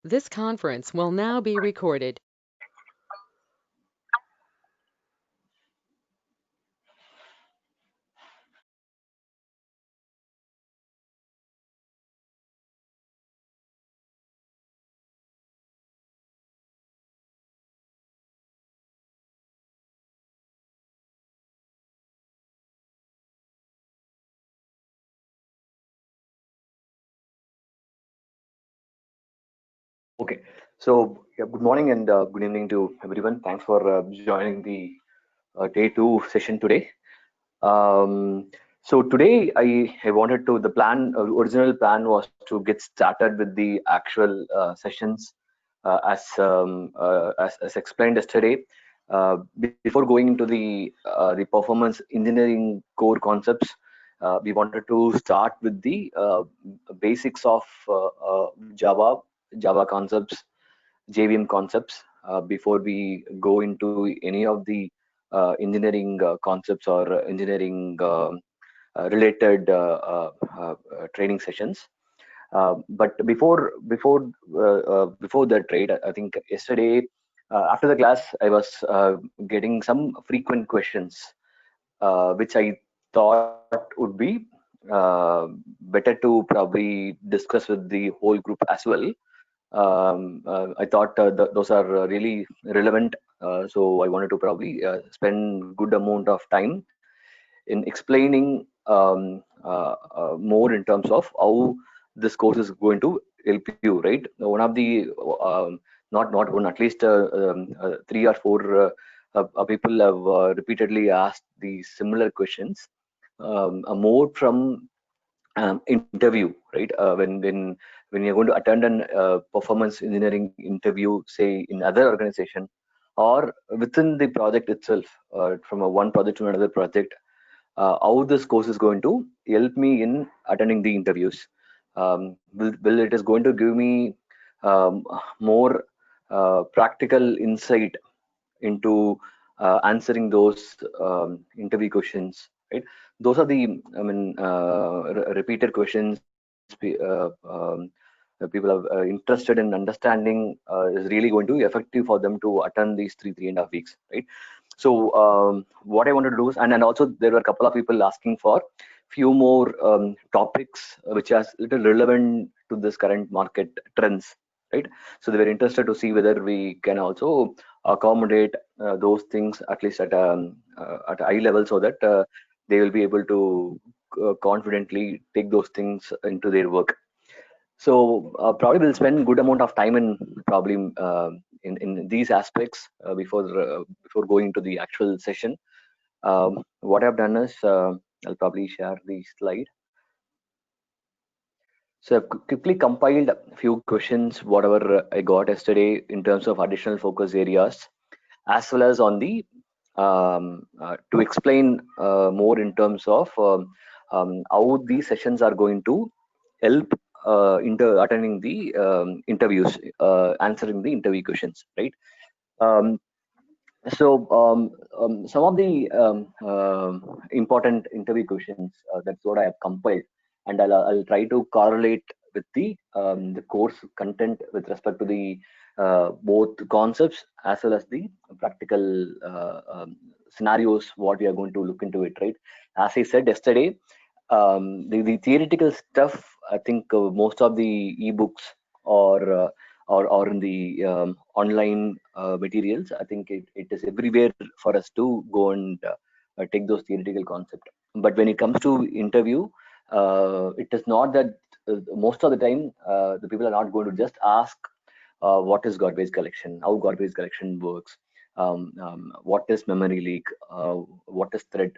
This conference will now be recorded. Okay, so yeah, good morning and good evening to everyone. Thanks for joining the day two session today. So today I wanted to the plan original plan was to get started with the actual sessions as explained yesterday. Before going into the performance engineering core concepts, we wanted to start with the basics of Java concepts, JVM concepts before we go into any of the engineering concepts or engineering related training sessions. But before that, right, I think yesterday after the class I was getting some frequent questions which I thought would be better to probably discuss with the whole group as well. I thought those are really relevant, so I wanted to probably spend good amount of time in explaining more in terms of how this course is going to help you. Right, one of the not one, at least three or four people have repeatedly asked the similar questions, more from interview, right? When you're going to attend an performance engineering interview, say in other organization or within the project itself, from a one project to another project, how this course is going to help me in attending the interviews. Will it is going to give me more practical insight into answering those interview questions, right? Those are the, I mean, repeated questions people are interested in understanding, is really going to be effective for them to attend these three and a half weeks, right? So what I wanted to do is, and also there were a couple of people asking for few more topics which are little relevant to this current market trends, right? So they were interested to see whether we can also accommodate those things at least at a high level, so that they will be able to confidently take those things into their work. So probably we'll spend good amount of time in probably in these aspects before going into the actual session. What I've done is, I'll probably share the slide. So I've quickly compiled a few questions, whatever I got yesterday in terms of additional focus areas, as well as on the to explain more in terms of how these sessions are going to help into attending the interviews, answering the interview questions, right? Um, some of the important interview questions, that's what I have compiled, and I'll try to correlate with the course content with respect to the both concepts as well as the practical scenarios what we are going to look into it, right? As I said yesterday, the theoretical stuff, I think most of the ebooks or or in the online materials, I think it is everywhere for us to go and take those theoretical concepts. But when it comes to interview, it is not that most of the time the people are not going to just ask what is garbage collection, how garbage collection works, what is memory leak, what is thread.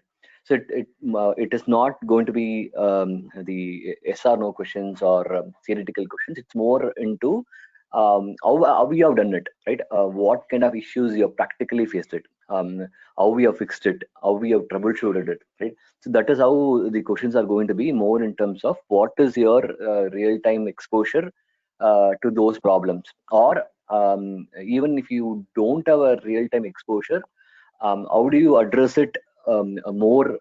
So it is not going to be the yes or no questions or theoretical questions. It's more into how we have done it, right? What kind of issues you have practically faced it, how we have fixed it, how we have troubleshooted it, right? So that is how the questions are going to be more in terms of what is your real-time exposure to those problems, or even if you don't have a real-time exposure, how do you address it more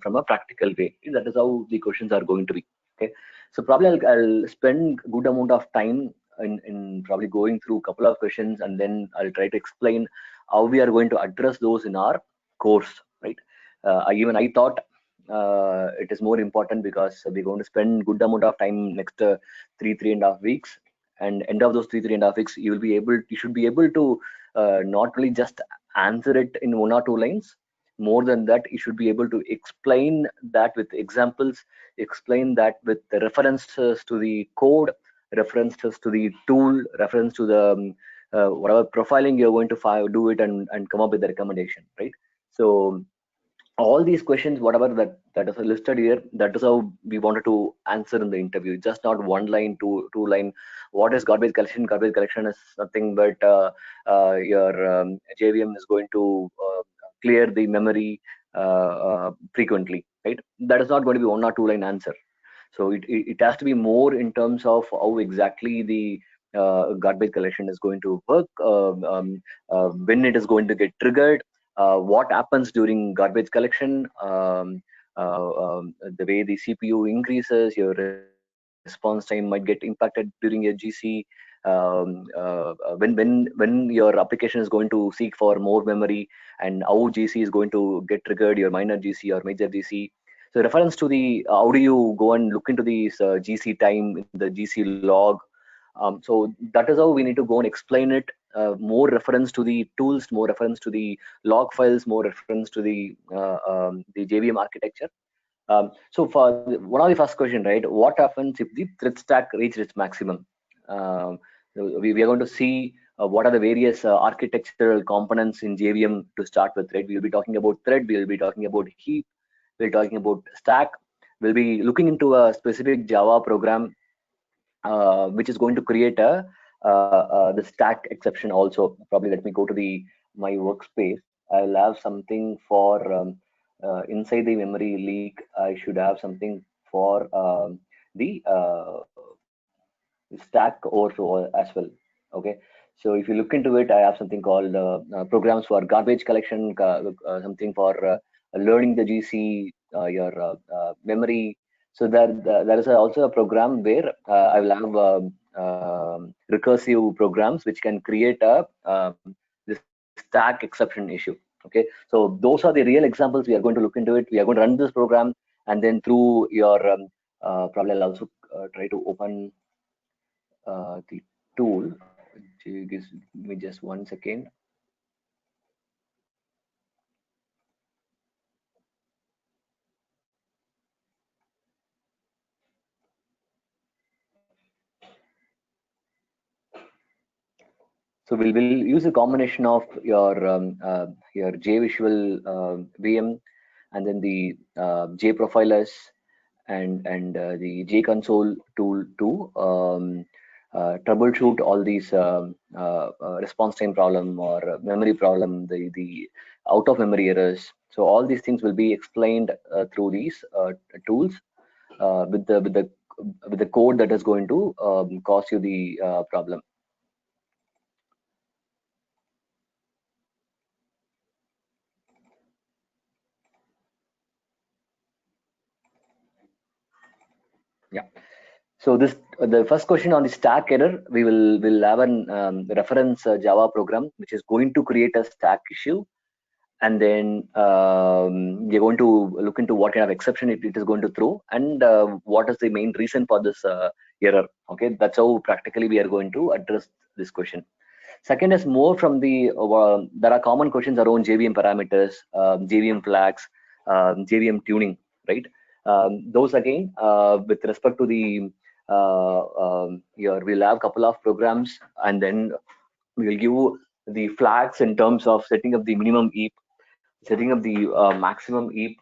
from a practical way? That is how the questions are going to be. Okay, so probably I'll spend good amount of time in probably going through a couple of questions, and then I'll try to explain how we are going to address those in our course, right? Even I thought it is more important because we're going to spend good amount of time next 3.5 weeks, and end of those 3.5 weeks, you should be able to not really just answer it in 1 or 2 lines. More than that, you should be able to explain that with examples, explain that with the references to the code, references to the tool, reference to the whatever profiling you're going to do it, and come up with the recommendation, right? So all these questions, whatever that is listed here, that is how we wanted to answer in the interview. Just not one line, two line. What is garbage collection? Garbage collection is nothing but your JVM is going to clear the memory frequently, right? That is not going to be 1 or 2 line answer. So it has to be more in terms of how exactly the garbage collection is going to work, when it is going to get triggered, what happens during garbage collection, the way the CPU increases, your response time might get impacted during your GC, when your application is going to seek for more memory, and how GC is going to get triggered, your minor GC or major GC. So reference to the how do you go and look into these GC time in the GC log. So that is how we need to go and explain it. More reference to the tools, more reference to the log files, more reference to the JVM architecture. So for one of the first question, right? What happens if the thread stack reaches its maximum? We are going to see what are the various architectural components in JVM to start with, right? We'll be talking about thread, we'll be talking about heap, we're talking about stack. We'll be looking into a specific Java program which is going to create the stack exception also. Probably let me go to my workspace. I'll have something for inside the memory leak. I should have something for the stack overflow as well. Okay, so if you look into it, I have something called programs for garbage collection, something for learning the GC, your memory. So there is also a program where I will have recursive programs which can create this stack exception issue. Okay, so those are the real examples. We are going to look into it. We are going to run this program, and then through your probably I'll also try to open the tool. Give me just 1 second. So we'll use a combination of your JVisual VM, and then the JProfilers and the JConsole tool to troubleshoot all these response time problem or memory problem, the out of memory errors. So all these things will be explained through these tools with the code that is going to cause you the problem. Yeah. So the first question on the stack error, will have an reference Java program which is going to create a stack issue, and then we're going to look into what kind of exception it is going to throw, and what is the main reason for this error. Okay, that's how practically we are going to address this question. Second is more from the there are common questions around JVM parameters, JVM flags, JVM tuning, right? Those again, with respect to the we'll have a couple of programs, and then we'll give the flags in terms of setting up the minimum heap, setting up the maximum heap,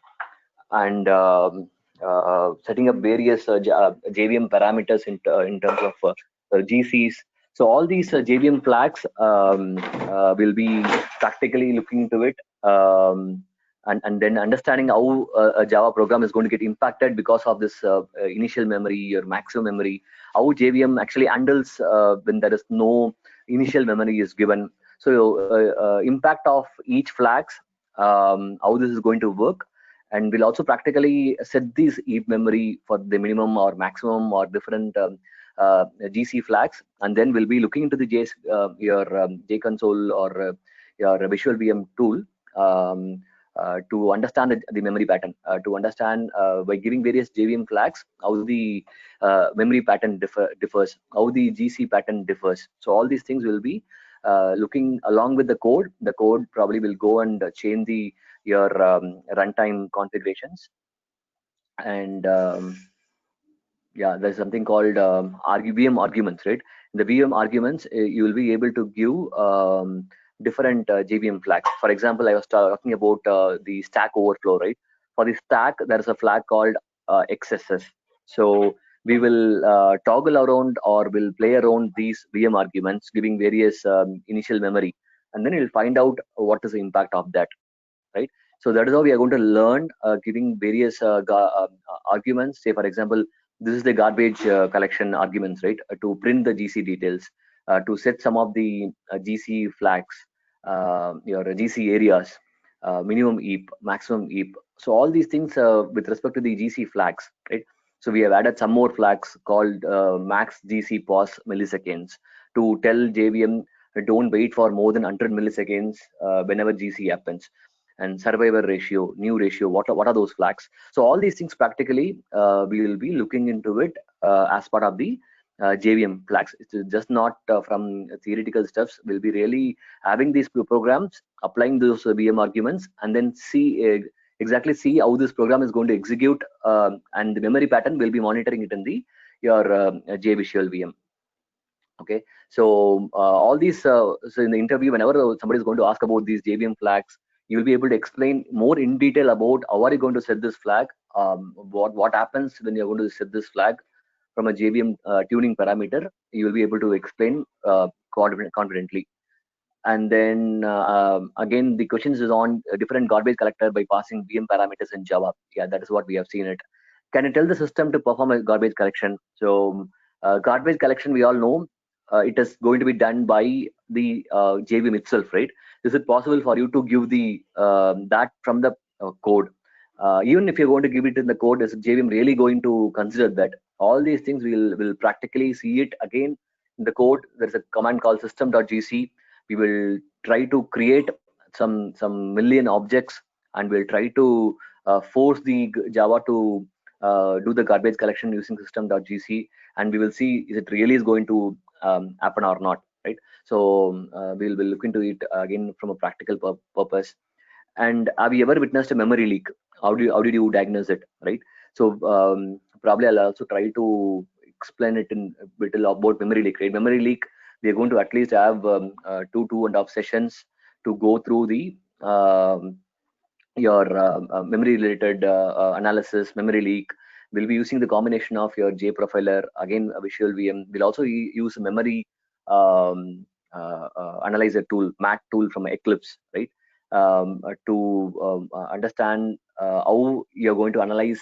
and setting up various JVM parameters in terms of GCs. So all these JVM flags will be practically looking into it, and then understanding how a Java program is going to get impacted because of this initial memory or maximum memory, how JVM actually handles when there is no initial memory is given. So impact of each flags, how this is going to work, and we'll also practically set these heap memory for the minimum or maximum or different GC flags, and then we'll be looking into the your JConsole or your Visual VM tool, um, to understand the memory pattern, to understand by giving various JVM flags how the memory pattern differs, how the GC pattern differs. So all these things will be looking along with the code. The code probably will go and change the your runtime configurations. And yeah, there's something called VM arguments, right? In the VM arguments, you will be able to give different JVM flags. For example, I was talking about the stack overflow, right? For the stack, there is a flag called XSS. So we will toggle around or will play around these VM arguments, giving various initial memory, and then you'll find out what is the impact of that, right? So that is how we are going to learn, giving various arguments. Say, for example, this is the garbage collection arguments, right? To print the GC details, to set some of the GC flags, your GC areas, minimum EAP, maximum EAP. So all these things with respect to the GC flags, right? So we have added some more flags called max GC pause milliseconds to tell JVM don't wait for more than 100 milliseconds whenever GC happens. And survivor ratio, new ratio, what are those flags? So all these things practically we will be looking into it as part of the JVM flags. It's just not from theoretical stuffs. We'll be really having these programs, applying those VM arguments, and then exactly see how this program is going to execute, and the memory pattern will be monitoring it in the your JVisual VM. Okay, so all these, so in the interview, whenever somebody is going to ask about these JVM flags, you will be able to explain more in detail about how are you going to set this flag, what happens when you're going to set this flag from a JVM tuning parameter. You will be able to explain confidently. And then again, the questions is on a different garbage collector by passing VM parameters in Java. Yeah, that is what we have seen it. Can you tell the system to perform a garbage collection? So garbage collection, we all know it is going to be done by the JVM itself, right? Is it possible for you to give the that from the code? Even if you're going to give it in the code, is JVM really going to consider that? All these things will practically see it again in the code. There's a command called system.gc. We will try to create some million objects, and we'll try to force the Java to do the garbage collection using system.gc, and we will see is it really is going to happen or not, right? So we'll look into it again from a practical purpose. And have you ever witnessed a memory leak? How did you diagnose it, right? So probably I'll also try to explain it in a bit about memory leak, right? Memory leak, we're going to at least have 2.5 sessions to go through the your memory related analysis. Memory leak, we'll be using the combination of your JProfiler, again a Visual VM. We'll also use memory analyzer tool, MAT tool from Eclipse, right? To understand how you're going to analyze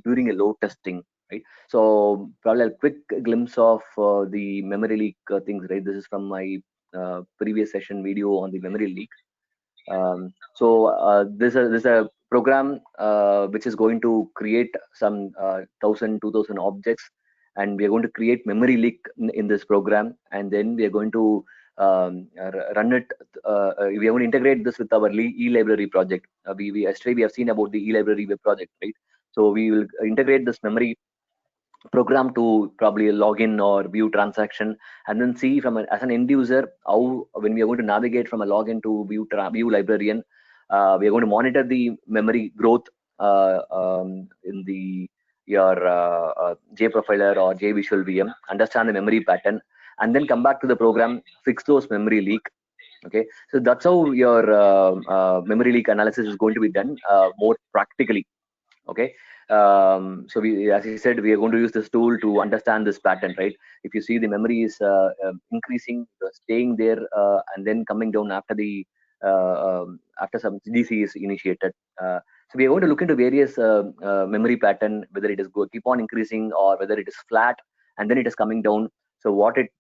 during a load testing, right? So probably a quick glimpse of the memory leak things, right? This is from my previous session video on the memory leak. So this is a program which is going to create some 1,000-2,000 objects, and we are going to create memory leak in this program, and then we are going to run it. We are going to integrate this with our e-library project. Yesterday we have seen about the e-library web project, right? So we will integrate this memory program to probably log in or view transaction, and then see from as an end user how, when we are going to navigate from a login to view librarian, we are going to monitor the memory growth in the your JProfiler or JVisual VM, understand the memory pattern, and then come back to the program, fix those memory leak. Okay, so that's how your memory leak analysis is going to be done more practically. Okay, so we, as I said, we are going to use this tool to understand this pattern, right? If you see the memory is increasing, staying there, and then coming down after the after some DC is initiated. So we are going to look into various memory pattern, whether it is keep on increasing or whether it is flat and then it is coming down. So what it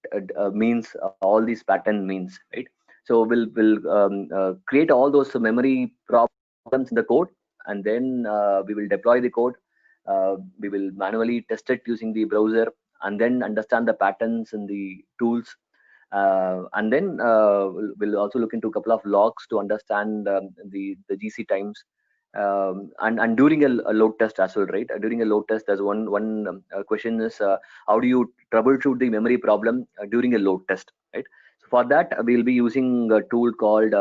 means, all these pattern means, right? So we'll create all those memory problems in the code, and then we will deploy the code. We will manually test it using the browser, and then understand the patterns in the tools, and then we'll also look into a couple of logs to understand the GC times, and during a load test as well, right? During a load test, there's one question is, how do you troubleshoot the memory problem during a load test, right? So for that, we'll be using a tool called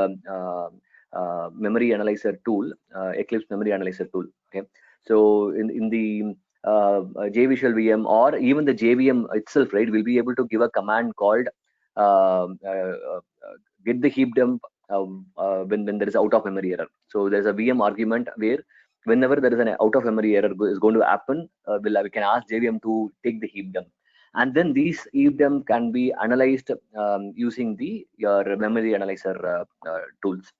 memory analyzer tool, Eclipse memory analyzer tool. Okay, so in the JVisual VM or even the JVM itself, right, we'll be able to give a command called get the heap dump when there is out of memory error. So there's a VM argument where whenever there is an out of memory error is going to happen, we can ask JVM to take the heap dump, and then these heap dump can be analyzed using the your memory analyzer tools.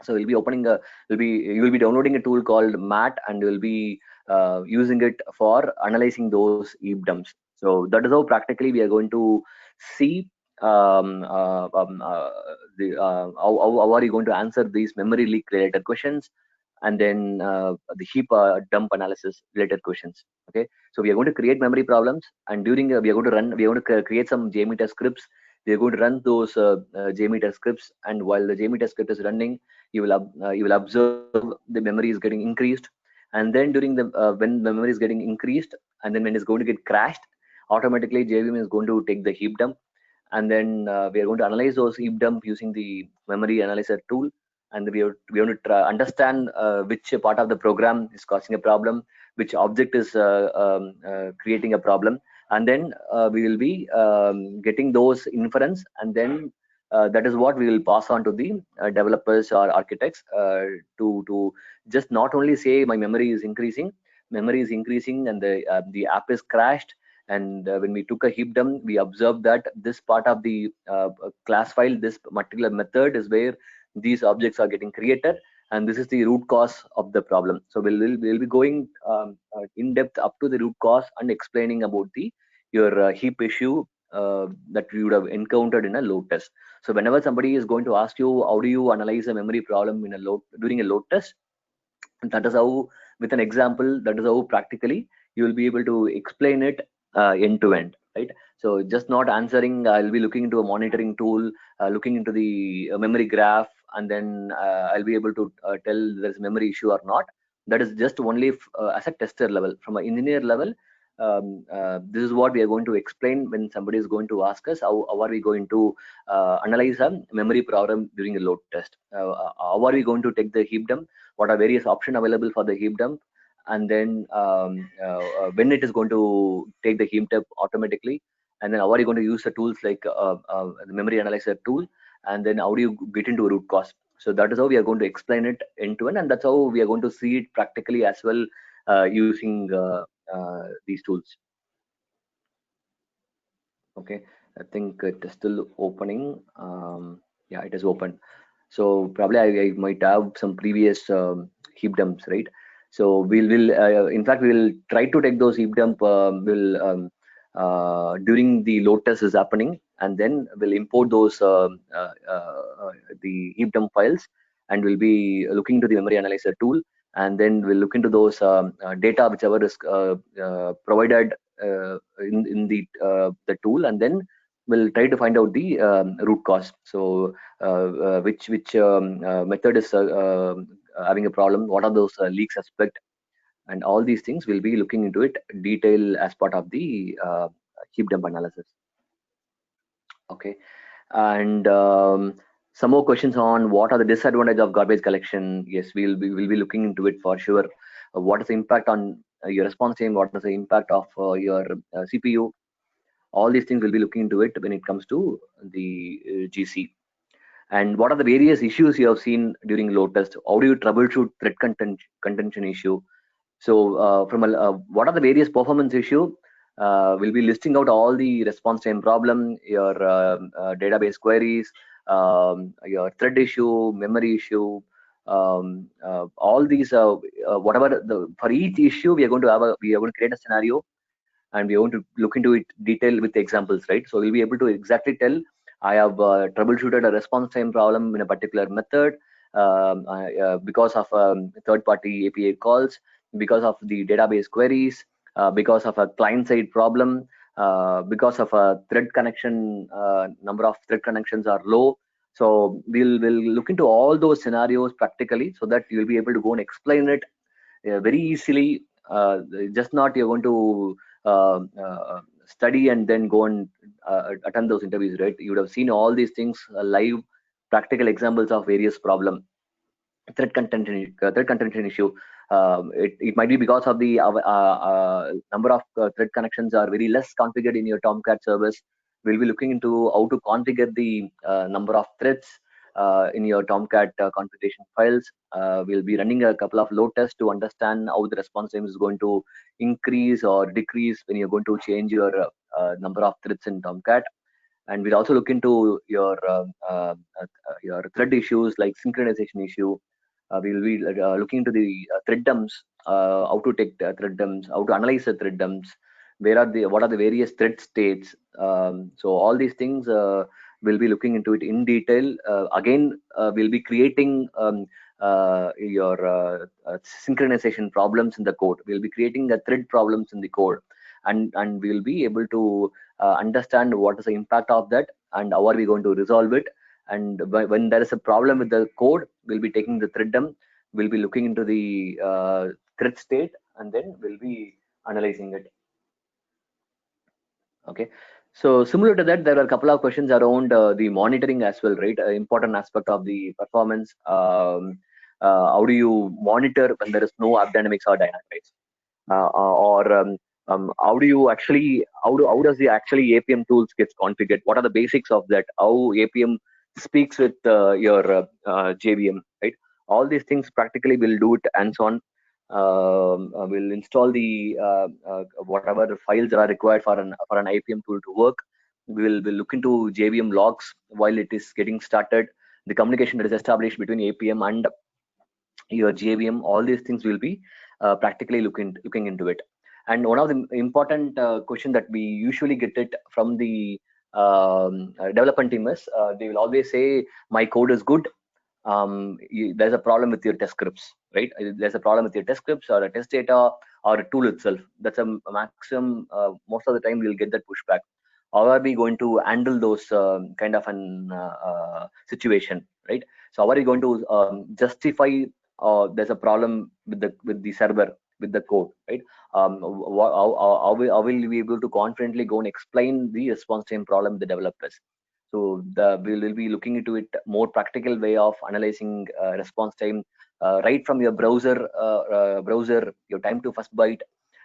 So we'll be opening a, you will be downloading a tool called MAT, and you'll be using it for analyzing those heap dumps. So that is how practically we are going to see um, uh, um, uh, how are you going to answer these memory leak related questions, and then the heap dump analysis related questions. Okay, so we are going to create memory problems, and during we are going to create some JMeter scripts. We are going to run those JMeter scripts, and while the JMeter script is running, you will observe the memory is getting increased, and then during the when the memory is getting increased, and then when it's going to get crashed, automatically JVM is going to take the heap dump, and then we are going to analyze those heap dump using the memory analyzer tool, and we want to understand which part of the program is causing a problem, which object is creating a problem, and then we will be getting those inference, and then that is what we will pass on to the developers or architects to just not only say my memory is increasing and the app is crashed, and when we took a heap dump, we observed that this part of the class file, this particular method is where these objects are getting created, and this is the root cause of the problem. So we'll be going in depth up to the root cause and explaining about the your heap issue that we would have encountered in a load test. So whenever somebody is going to ask you how do you analyze a memory problem in a load during a load test, that is how, with an example, that is how practically you will be able to explain it end to end, right? So just not answering, I'll be looking into a monitoring tool, looking into the memory graph, and then I'll be able to tell there's memory issue or not. That is just only as a tester level. From an engineer level, this is what we are going to explain when somebody is going to ask us how are we going to analyze a memory problem during a load test. How are we going to take the heap dump, what are various options available for the heap dump, and then when it is going to take the heap dump automatically, and then how are you going to use the tools like the memory analyzer tool, and then how do you get into root cause. So that is how we are going to explain it end to end, and that's how we are going to see it practically as well using these tools. Okay, I think it is still opening. Yeah, it is open. So probably I might have some previous heap dumps, right? So will in fact we will try to take those heap dump will during the load test is happening, and then we'll import those the heap dump files, and we'll be looking to the memory analyzer tool, and then we'll look into those data whichever is provided in the tool, and then we'll try to find out the root cause. So which method is having a problem, what are those leaks aspect, and all these things we'll be looking into it detail as part of the heap dump analysis. Okay, and some more questions on what are the disadvantages of garbage collection. Yes, we'll be looking into it for sure. What is the impact on your response time, what is the impact of your CPU, all these things we'll be looking into it when it comes to the GC. And what are the various issues you have seen during load test? How do you troubleshoot thread contention issue? So what are the various performance issue? We'll be listing out all the response time problem, your database queries, your thread issue, memory issue, all these whatever for each issue we are going to create a scenario, and we are going to look into it detail with examples, right? So we'll be able to exactly tell I have troubleshooted a response time problem in a particular method because of third-party API calls, because of the database queries, because of a client-side problem, because of a thread connection, number of thread connections are low. So we'll look into all those scenarios practically, so that you'll be able to go and explain it very easily. Just not you're going to study and then go and attend those interviews, right? You would have seen all these things live, practical examples of various problem. Thread contention issue. It might be because of the number of thread connections are very less configured in your Tomcat service. We'll be looking into how to configure the number of threads in your Tomcat configuration files. We'll be running a couple of load tests to understand how the response time is going to increase or decrease when you're going to change your number of threads in Tomcat. And we'll also look into your thread issues like synchronization issue. We will be looking into the thread dumps, how to take the thread dumps, how to analyze the thread dumps, what are the various thread states. So all these things we'll be looking into it in detail. Again, we'll be creating your synchronization problems in the code. We'll be creating the thread problems in the code, and we'll be able to understand what is the impact of that and how are we going to resolve it. And when there is a problem with the code, we'll be taking the thread dump, we'll be looking into the thread state, and then we'll be analyzing it. Okay, so similar to that, there are a couple of questions around the monitoring as well, right? Important aspect of the performance. How do you monitor when there is no AppDynamics or Dynamics? How do you actually, how does the actually APM tools gets configured? What are the basics of that? How APM speaks with your JVM, right? All these things practically will do it hands-on. We'll install the whatever files are required for an APM tool to work. We'll look into JVM logs while it is getting started. The communication that is established between APM and your JVM, all these things will be practically looking into it. And one of the important question that we usually get it from the development team is they will always say my code is good. There's a problem with your test scripts, right? There's a problem with your test scripts or a test data or a tool itself. That's a maximum. Most of the time we'll get that pushback. How are we going to handle those kind of an situation, right? So how are you going to justify there's a problem with the server, with the code, right? How will we be able to confidently go and explain the response time problem to the developers? So we'll be looking into it more practical way of analyzing response time right from your browser, your time to first byte,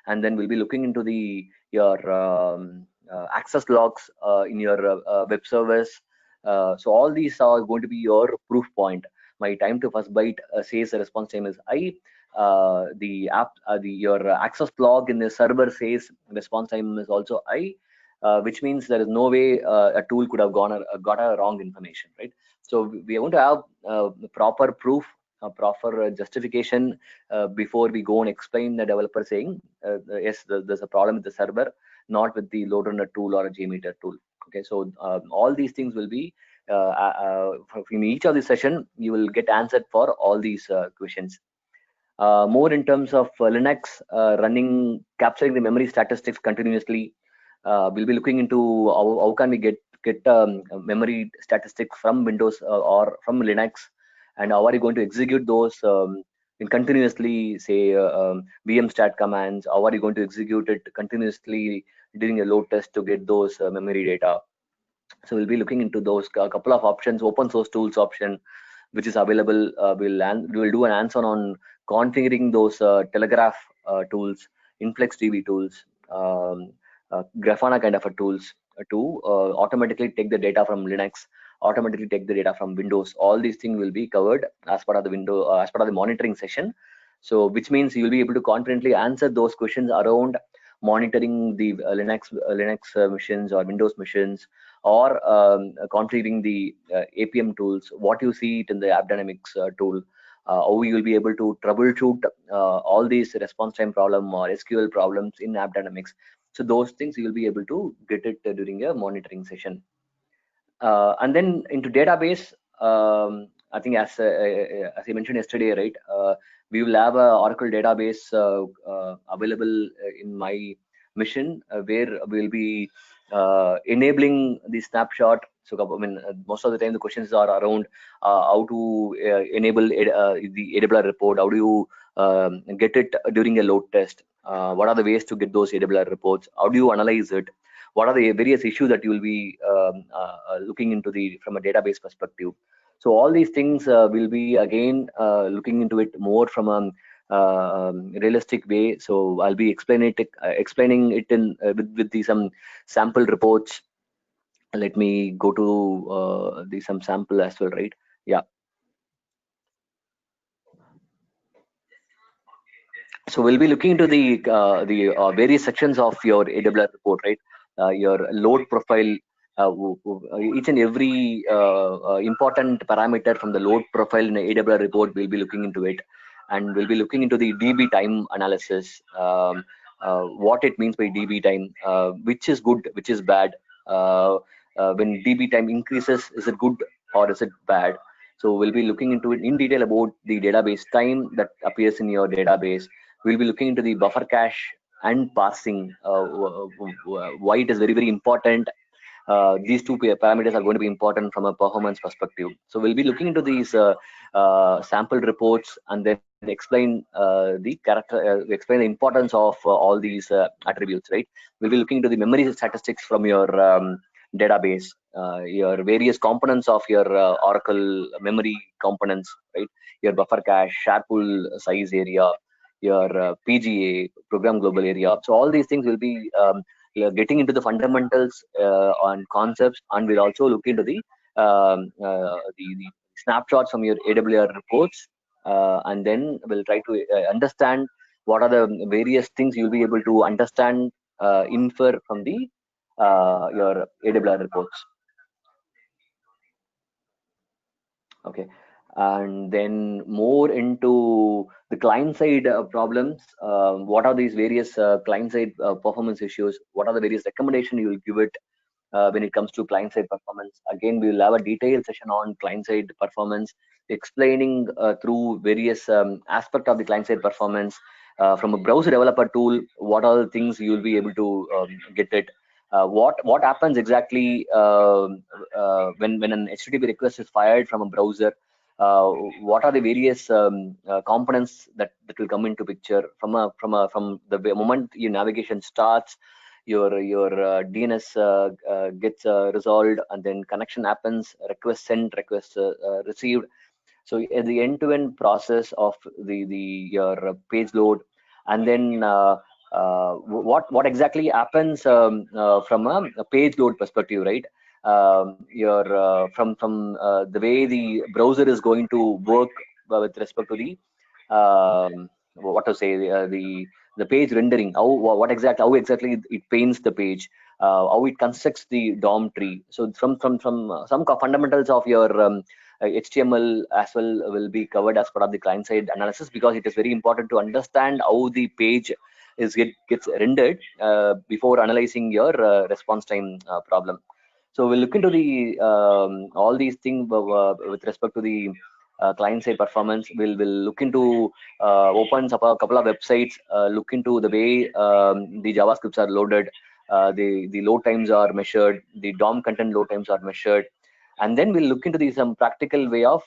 and then we'll be looking into your access logs in your web service. So all these are going to be your proof point. My time to first byte says the response time is high. Your access log in the server says response time is also high. Which means there is no way a tool could have got a wrong information, right? So we want to have proper proof, proper justification before we go and explain the developer saying yes, there's a problem with the server, not with the load runner tool or a JMeter tool. Okay, so all these things will be in each of the session you will get answered for all these questions. More in terms of Linux capturing the memory statistics continuously. We'll be looking into how can we get memory statistics from Windows or from Linux, and how are you going to execute those in continuously, say vmstat commands? How are you going to execute it continuously during a load test to get those memory data? So we'll be looking into those couple of options. Open source tools option which is available. We will do an answer on configuring those Telegraph tools, InfluxDB tools, Grafana kind of a tools to automatically take the data from Linux, automatically take the data from Windows. All these things will be covered as part of the monitoring session. So which means you will be able to confidently answer those questions around monitoring the Linux machines or Windows machines, or configuring the APM tools, what you see it in the AppDynamics tool, how you will be able to troubleshoot all these response time problem or SQL problems in AppDynamics. So those things you will be able to get it during a monitoring session. And then into database, I think as I mentioned yesterday, right? We will have a Oracle database available in my mission where we'll be enabling the snapshot. So I mean, most of the time the questions are around how to enable the AWR report. How do you get it during a load test? What are the ways to get those AWR reports? How do you analyze it? What are the various issues that you will be looking into the from a database perspective? So all these things will be again looking into it more from a realistic way. So I'll be explaining it in with the some sample reports. Let me go to the some sample as well, right? Yeah. So we'll be looking into the various sections of your AWR report, right? Your load profile, each and every important parameter from the load profile in the AWR report, we'll be looking into it, and we'll be looking into the DB time analysis, what it means by DB time, which is good, which is bad. When DB time increases, is it good or is it bad? So we'll be looking into it in detail about the database time that appears in your database. We'll be looking into the buffer cache and parsing, why it is very, very important. These two parameters are going to be important from a performance perspective. So we'll be looking into these sample reports and then explain explain the importance of all these attributes, right? We'll be looking into the memory statistics from your database, your various components of your Oracle memory components, right? Your buffer cache, share pool size area, your PGA, program global area. So all these things will be getting into the fundamentals on concepts, and we'll also look into the snapshots from your AWR reports, and then we'll try to understand what are the various things you'll be able to understand, infer from the your AWR reports. Okay, and then more into the client side problems. What are these various client side performance issues? What are the various recommendations you will give it when it comes to client side performance? Again, we will have a detailed session on client side performance, explaining through various aspect of the client side performance, from a browser developer tool, what are the things you will be able to get it. What happens exactly when an HTTP request is fired from a browser? What are the various components that will come into picture from the moment your navigation starts, your DNS gets resolved, and then connection happens, request sent, request received. So the end-to-end process of the your page load, and then what exactly happens from a page load perspective, right? Your the way the browser is going to work with respect to the what to say, the page rendering, how exactly it paints the page, how it constructs the DOM tree. So from some fundamentals of your HTML as well will be covered as part of the client side analysis, because it is very important to understand how the page gets rendered before analyzing your response time problem. So we'll look into the all these things with respect to the client side performance. We'll look into opens up a couple of websites, look into the way the JavaScripts are loaded, the load times are measured, the DOM content load times are measured, and then we'll look into the some practical way of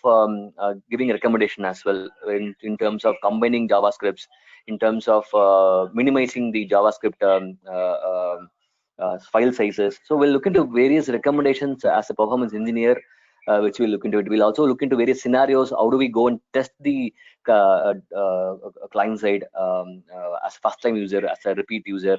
giving recommendation as well in terms of combining JavaScripts, in terms of minimizing the JavaScript file sizes. So we'll look into various recommendations as a performance engineer, which we'll look into it. We'll also look into various scenarios. How do we go and test the client side as first time user, as a repeat user,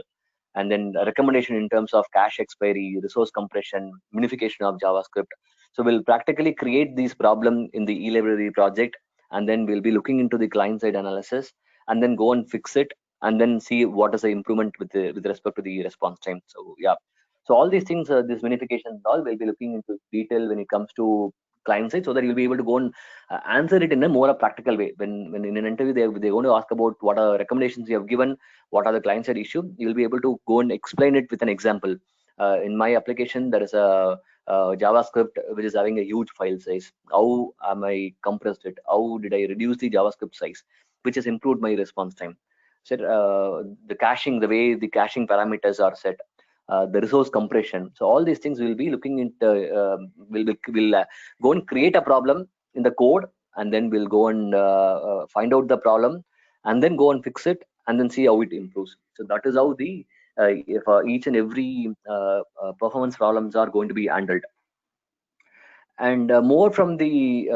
and then a recommendation in terms of cache expiry, resource compression, minification of JavaScript. So we'll practically create these problem in the e-library project, and then we'll be looking into the client side analysis, and then go and fix it, and then see what is the improvement with respect to the response time. So yeah, so all these things, this minification all, we'll be looking into detail when it comes to client side, so that you'll be able to go and answer it in a more practical way. When in an interview they're going to ask about what are recommendations you have given, what are the client side issue, you'll be able to go and explain it with an example. In my application, there is a JavaScript which is having a huge file size. How am I compressed it? How did I reduce the JavaScript size, which has improved my response time? set, the caching, the way the caching parameters are set, the resource compression. So all these things we'll be looking into. Will go and create a problem in the code, and then we'll go and find out the problem, and then go and fix it, and then see how it improves. So that is how the if each and every performance problems are going to be handled. And more from the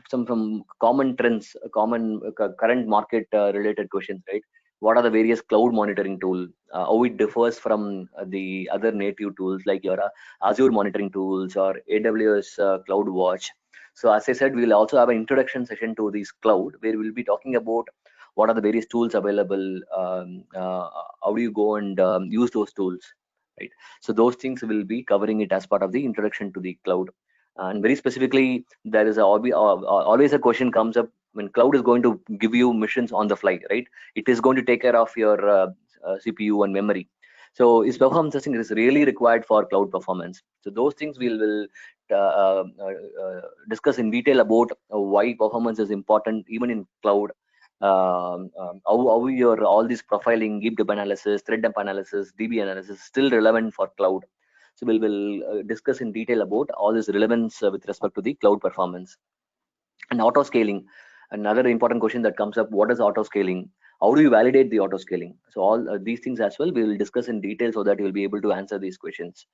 some from common trends, common current market related questions, right? What are the various cloud monitoring tool? How it differs from the other native tools like your Azure monitoring tools or AWS CloudWatch. So as I said, we'll also have an introduction session to this cloud where we'll be talking about what are the various tools available, how do you go and use those tools, right? So those things will be covering it as part of the introduction to the cloud. And very specifically, there is always a question comes up when cloud is going to give you missions on the fly, right? It is going to take care of your CPU and memory. So is performance testing is really required for cloud performance? So those things we will discuss in detail about why performance is important even in cloud. How your all this profiling, heap dump analysis, thread dump analysis, DB analysis still relevant for cloud. So we'll discuss in detail about all this relevance with respect to the cloud performance. And auto scaling, another important question that comes up: what is auto scaling? How do you validate the auto scaling? So all these things as well we will discuss in detail so that you'll be able to answer these questions.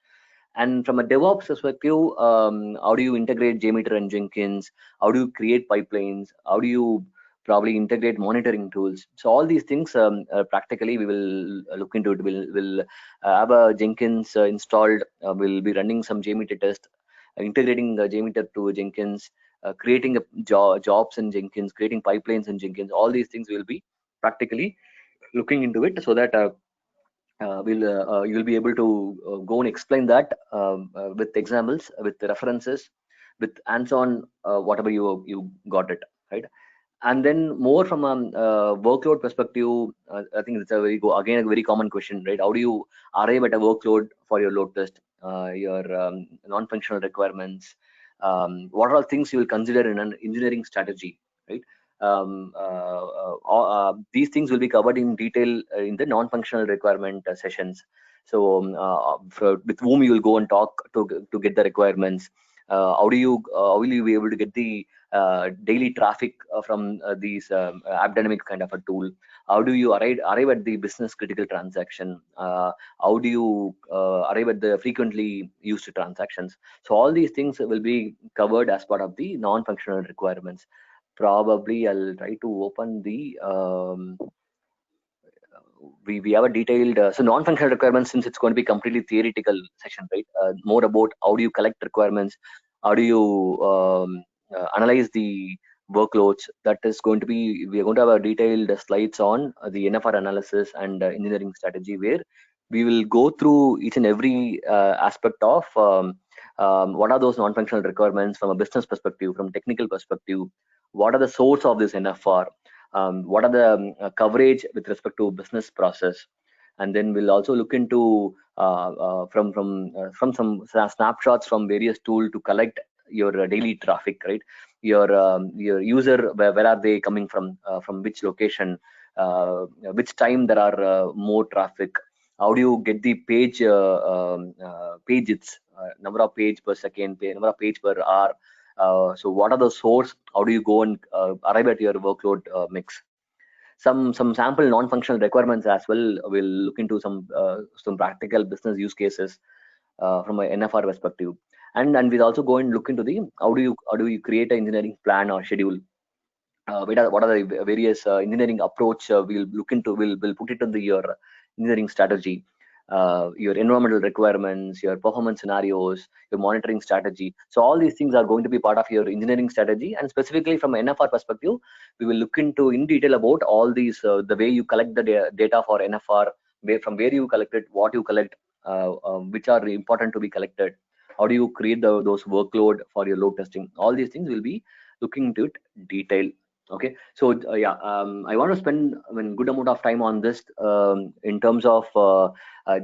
And from a DevOps perspective, how do you integrate JMeter and Jenkins? How do you create pipelines? How do you probably integrate monitoring tools? So all these things practically we will look into it. We'll have a Jenkins installed. We'll be running some JMeter test, integrating JMeter to Jenkins, creating jobs in Jenkins, creating pipelines in Jenkins. All these things will be practically looking into it so that you'll be able to go and explain that with examples, with references, with hands-on whatever you got it, right? And then more from a workload perspective, I think it's a again a very common question, right? How do you arrive at a workload for your load test, your non-functional requirements? What are all things you will consider in an engineering strategy, right? These things will be covered in detail in the non-functional requirement sessions. So with whom you will go and talk to get the requirements. How will you be able to get the daily traffic from these AppDynamic kind of a tool? How do you arrive at the business critical transaction? How do you arrive at the frequently used transactions? So all these things will be covered as part of the non-functional requirements. Probably I'll try to open the we have a detailed so non-functional requirements, since it's going to be completely theoretical section, right? More about how do you collect requirements, how do you analyze the workloads. That is going to be, we are going to have a detailed slides on the NFR analysis and engineering strategy, where we will go through each and every aspect of what are those non-functional requirements from a business perspective, from technical perspective. What are the source of this NFR? What are the coverage with respect to business process? And then we'll also look into from some snapshots from various tool to collect your daily traffic, right? Your user, where are they coming from which location, which time there are more traffic? How do you get the page pages, number of page per second, number of page per hour? So what are the source? How do you go and arrive at your workload mix? Some sample non-functional requirements as well. We'll look into some practical business use cases from an NFR perspective, and we'll also go and look into the how do you create an engineering plan or schedule. What are the various engineering approach we'll look into? We'll put it into your engineering strategy, your environmental requirements, your performance scenarios, your monitoring strategy. So all these things are going to be part of your engineering strategy. And specifically from NFR perspective, we will look into in detail about all these, the way you collect the data for NFR, from where you collect it, what you collect, which are important to be collected. How do you create those workload for your load testing? All these things will be looking into it detail. Okay, so yeah, I want to spend good amount of time on this in terms of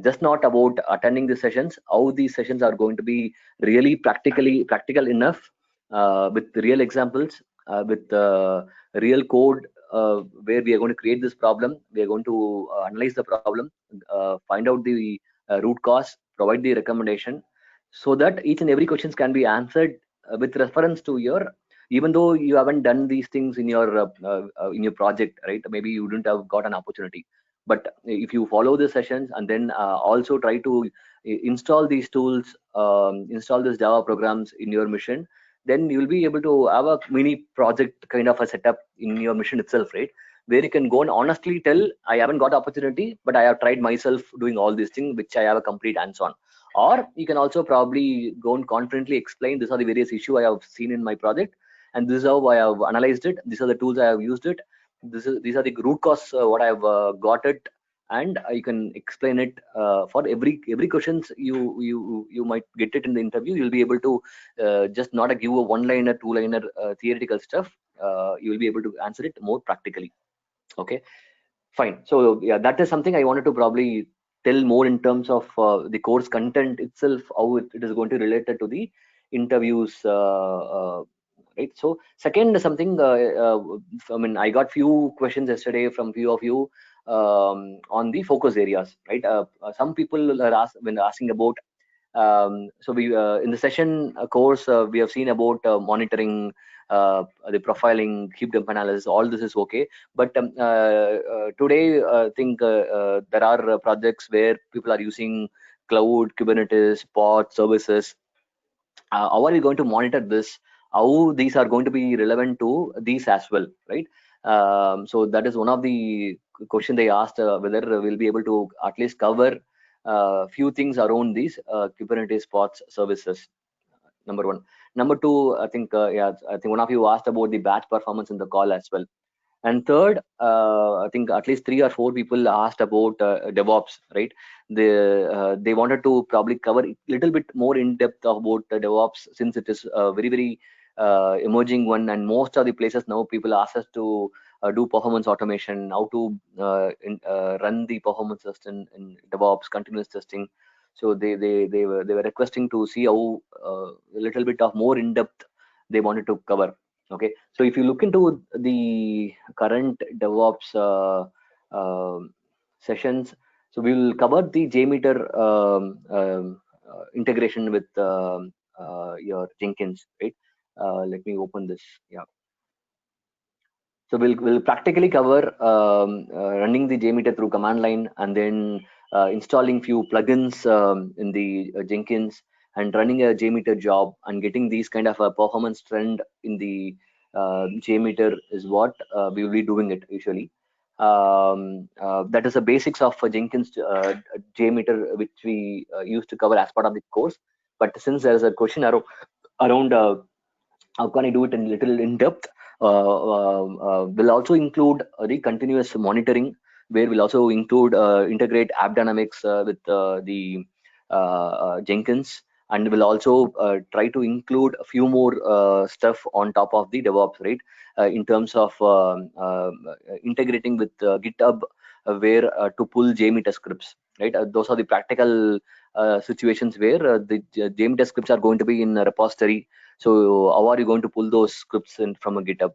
just not about attending the sessions, how these sessions are going to be really practical enough, with real examples, with real code where we are going to create this problem. We are going to analyze the problem, find out the root cause, provide the recommendation, so that each and every questions can be answered with reference to your, even though you haven't done these things in your project, right? Maybe you didn't have got an opportunity, but if you follow the sessions and then also try to install these tools, install these Java programs in your mission, then you'll be able to have a mini project kind of a setup in your mission itself, right? Where you can go and honestly tell, I haven't got opportunity, but I have tried myself doing all these things, which I have a complete hands on. Or you can also probably go and confidently explain, these are the various issue I have seen in my project, and this is how I have analyzed it. These are the tools I have used it. These are the root cause what I have got it, and you can explain it for every questions you might get it in the interview. You'll be able to just not give a one-liner, two-liner theoretical stuff. You will be able to answer it more practically. Okay, fine. So yeah, that is something I wanted to probably tell more in terms of the course content itself, how it is going to relate to the interviews, right? So second, something I mean, I got few questions yesterday from few of you on the focus areas, right? Some people are when asking about, so we in the session course we have seen about monitoring, the profiling, heap dump analysis, all this is okay. But today I think there are projects where people are using cloud, Kubernetes, pod services. How are we going to monitor this? How these are going to be relevant to these as well, right? So that is one of the question they asked, whether we'll be able to at least cover few things around these Kubernetes pods services. Number one. Number two, I think yeah, I think one of you asked about the batch performance in the call as well. And third, I think at least 3 or 4 people asked about DevOps, right? They wanted to probably cover a little bit more in depth about DevOps, since it is a very emerging one, and most of the places now people ask us to do performance automation, how to run the performance test in DevOps, continuous testing. So they were requesting to see how a little bit of more in depth they wanted to cover. Okay, so if you look into the current DevOps sessions, so we will cover the JMeter integration with your Jenkins, right? Let me open this. Yeah, so we'll practically cover running the JMeter through command line, and then installing few plugins in the Jenkins, and running a JMeter job, and getting these kind of a performance trend in the JMeter is what we will be doing it usually. That is the basics of Jenkins JMeter, which we used to cover as part of the course. But since there is a question around how can I do it in little in depth, will also include the continuous monitoring, where we'll also include integrate AppDynamics with the Jenkins, and we'll also try to include a few more stuff on top of the DevOps, right? In terms of integrating with GitHub, where to pull JMeter scripts, right? Those are the practical situations where the JMeter scripts are going to be in a repository. So how are you going to pull those scripts in from a GitHub?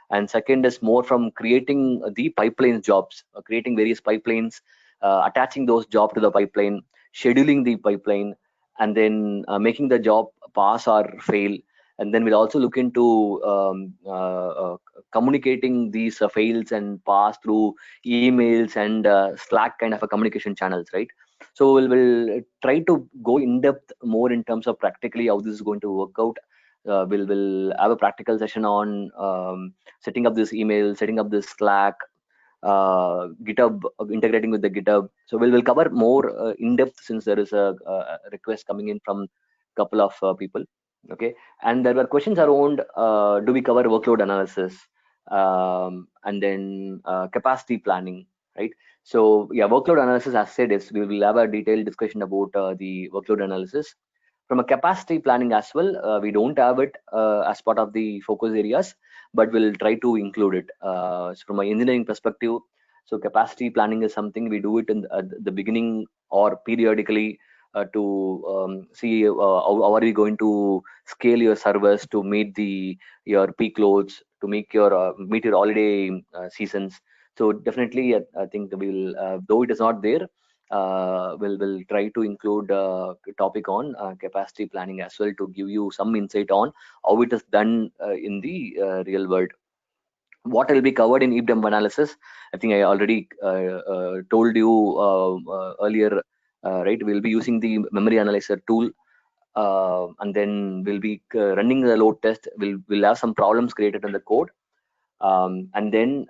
And second is more from creating the pipeline jobs, creating various pipelines, attaching those jobs to the pipeline, scheduling the pipeline, and then making the job pass or fail. And then we'll also look into communicating these fails and pass through emails and Slack kind of a communication channels, right? So we'll try to go in depth more in terms of practically how this is going to work out. We'll have a practical session on setting up this email, setting up this Slack, GitHub, integrating with the GitHub. So we'll cover more in depth, since there is a request coming in from a couple of people. Okay, and there were questions around do we cover workload analysis, and then capacity planning, right? So yeah, workload analysis, as said, is we will have a detailed discussion about the workload analysis. From a capacity planning as well, we don't have it as part of the focus areas, but we'll try to include it. So from an engineering perspective, so capacity planning is something we do it in the beginning or periodically to see how are we going to scale your servers to meet your peak loads, to make your meet your holiday seasons. So definitely, I think we'll, though it is not there, we'll try to include topic on capacity planning as well, to give you some insight on how it is done in the real world. What will be covered in heap dump analysis, I think I already told you earlier, right? We'll be using the memory analyzer tool, and then we'll be running the load test. We'll have some problems created in the code, and then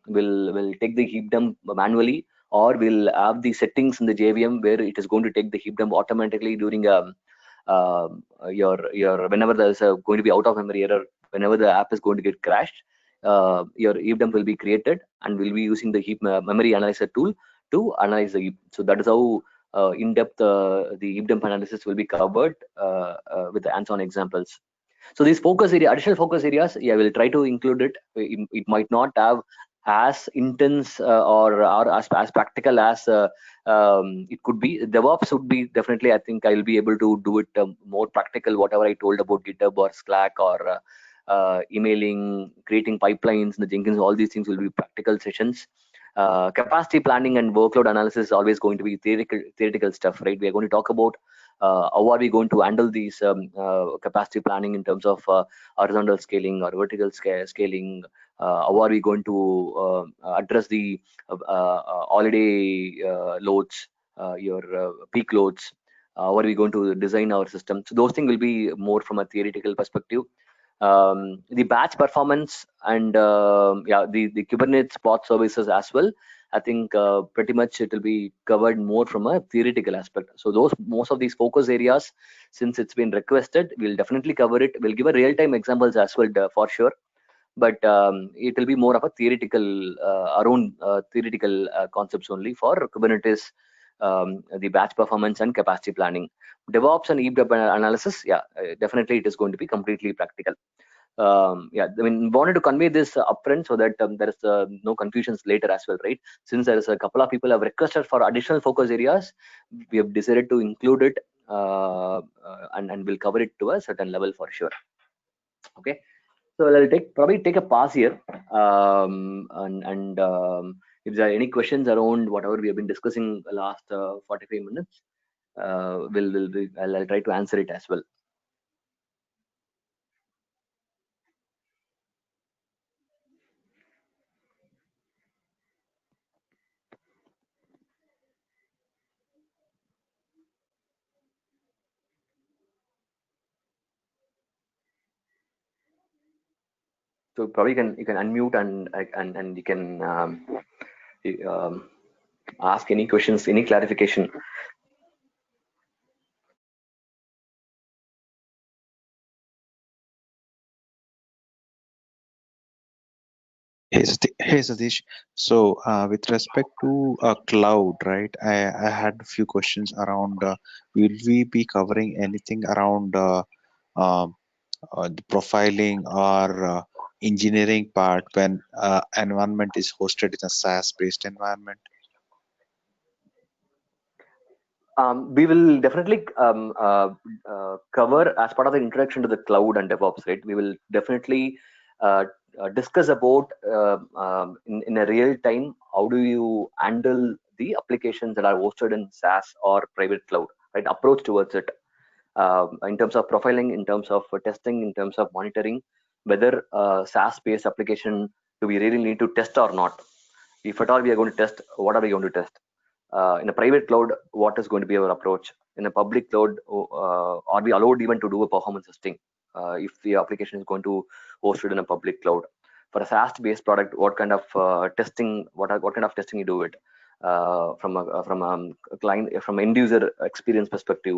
we'll take the heap dump manually, or we'll have the settings in the JVM where it is going to take the heap dump automatically during your whenever there's going to be out of memory error, whenever the app is going to get crashed, your heap dump will be created, and we'll be using the heap memory analyzer tool to analyze the heap. So that is how in-depth the heap dump analysis will be covered with the hands-on examples. So these additional focus areas, yeah, we'll try to include it. It might not have as intense or as practical as it could be. DevOps would be definitely, I think I'll be able to do it more practical, whatever I told about GitHub or Slack or emailing, creating pipelines in the Jenkins. All these things will be practical sessions. Capacity planning and workload analysis is always going to be theoretical stuff, right? We are going to talk about how are we going to handle these capacity planning in terms of horizontal scaling or vertical scaling. How are we going to address the holiday loads, your peak loads? How are we going to design our system? So those things will be more from a theoretical perspective. The batch performance and yeah, the Kubernetes pod services as well. I think pretty much it will be covered more from a theoretical aspect. So most of these focus areas, since it's been requested, we'll definitely cover it. We'll give a real-time examples as well for sure, but it will be more of a theoretical around theoretical concepts only for Kubernetes, the batch performance and capacity planning. DevOps and heap dump analysis, yeah, definitely it is going to be completely practical. Yeah, I mean, wanted to convey this upfront so that there is no confusions later as well, right? Since there is a couple of people have requested for additional focus areas, we have decided to include it, and we'll cover it to a certain level for sure. Okay, so I'll probably take a pause here, and if there are any questions around whatever we have been discussing the last 45 minutes, I'll try to answer it as well. So probably you can unmute and you can ask any questions, any clarification. Hey Satish. So with respect to cloud, right? I had a few questions around. Will we be covering anything around um, the profiling or engineering part when environment is hosted in a SaaS-based environment? We will definitely cover as part of the introduction to the cloud and DevOps, right? We will definitely discuss about in a real time, how do you handle the applications that are hosted in SaaS or private cloud, right? Approach towards it, in terms of profiling, in terms of testing, in terms of monitoring, whether SaaS-based application do we really need to test or not. If at all we are going to test, what are we going to test? In a private cloud, what is going to be our approach? In a public cloud, are we allowed even to do a performance testing if the application is going to host it in a public cloud? For a SaaS-based product, what kind of testing? What kind of testing you do it from a client, from end user experience perspective,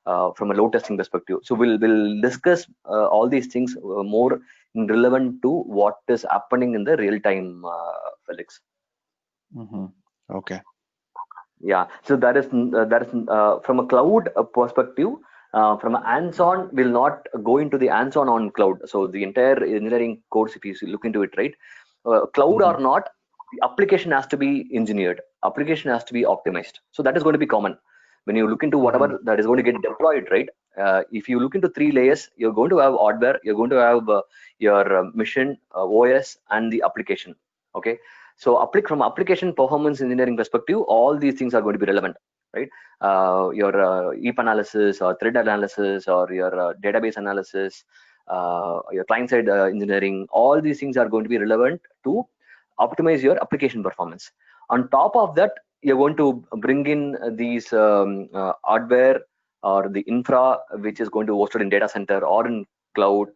from a load testing perspective? So we'll discuss all these things more relevant to what is happening in the real time, Felix. Okay. Yeah, so that is from a cloud perspective. From a hands-on, will not go into the hands-on on cloud. So the entire engineering course, if you look into it, right, cloud or not, the application has to be engineered. Application has to be optimized. So that is going to be common. when you look into whatever that is going to get deployed, right? If you look into 3 layers, you're going to have hardware, you're going to have your mission, OS, and the application. Okay, so from application performance engineering perspective, all these things are going to be relevant, right? Your heap analysis or thread analysis or your database analysis, your client-side engineering, all these things are going to be relevant to optimize your application performance. On top of that, you're going to bring in these hardware or the infra, which is going to be hosted in data center or in cloud,